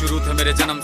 शुरू थे मेरे जन्म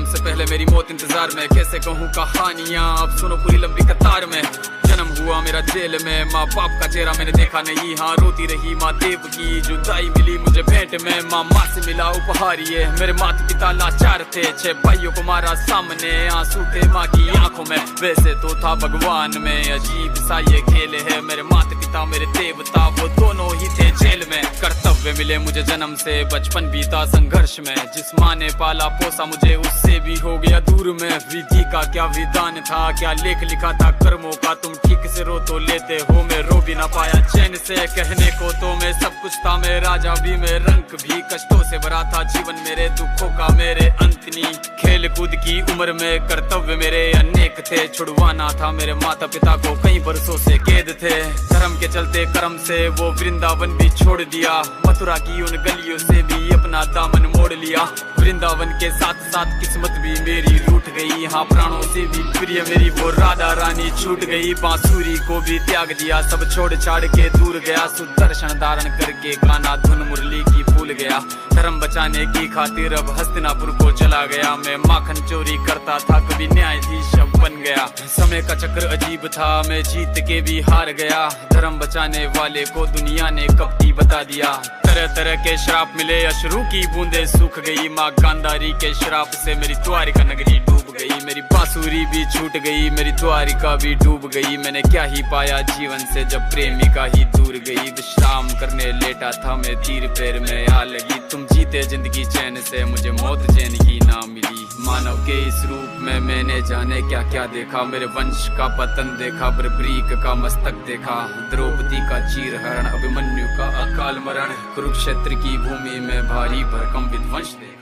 से पहले मेरी मौत इंतजार में। कैसे कहूँ कहानियाँ, अब सुनो पूरी लंबी कतार में। जन्म हुआ मेरा जेल में, माँ बाप का चेहरा मैंने देखा नहीं। हाँ रोती रही माँ देव की, जुदाई मिली मुझे भेंट में। माँ से मिला उपहार ये, मेरे माता पिता लाचार थे। 6 भाइयों को मारा सामने, आंसू थे माँ की आंखों में। वैसे तो था भगवान में, अजीब सा ये खेल है। मेरे माता पिता मेरे देवता, वो दोनों ही थे जेल में। कर्तव्य मिले मुझे जन्म से, बचपन बीता संघर्ष में। जिस माँ ने पाला पोसा मुझे, उससे भी हो गया दूर में। विधि का क्या विधान था, क्या लेख लिखा था कर्मों का। तुम ठीक से रो तो लेते हो, मैं रो भी ना पाया चैन से। कहने को तो मैं सब कुछ था, मैं राजा भी, मैं रंग भी। कष्टों से भरा था जीवन मेरे, दुखों का मेरे अंत नहीं। खेल कूद की उम्र में कर्तव्य मेरे अनेक थे। छुड़वाना था मेरे माता पिता को, कई बरसों से कैद थे। धर्म के चलते कर्म से वो वृंदावन भी छोड़ दिया। मथुरा की उन गलियों से भी अपना दामन मोड़ लिया। वृंदावन के साथ साथ किस्मत भी मेरी रूठ गई। हाँ प्राणों से भी प्रिय मेरी वो राधा रानी छूट गई। बांसुरी को भी त्याग दिया, सब छोड़ छाड़ के दूर गया। सुदर्शन धारण करके गाना धुन मुरली की भूल गया। धर्म बचाने की खातिर अब हस्तिनापुर को चला गया। मैं माखन चोरी करता था, कभी न्यायाधीश अब बन गया। समय का चक्र अजीब था, मैं जीत के भी हार गया। धर्म बचाने वाले को दुनिया ने कपटी बता दिया। तरह तरह के श्राप मिले, अश्रु की बूंदे सूख गई। माँ गांधारी के श्राप से मेरी द्वारिका नगरी डूब गई। मेरी बांसुरी भी छूट गई, मेरी द्वारिका भी डूब गई। मैंने क्या ही पाया जीवन से, जब प्रेमिका ही दूर गई। विश्राम करने लेटा था मैं, तीर पैर में आ लगी। तुम जीते जिंदगी चैन से, मुझे मौत चैन की ना मिली। मानव के इस रूप में मैंने जाने क्या क्या देखा। मेरे वंश का पतन देखा, बर्बरीक का मस्तक देखा। द्रौपदी का चीर हरण, अभिमन्यु का अकाल मरण। कुरुक्षेत्र की भूमि में भारी भरकम विध्वंस देखा।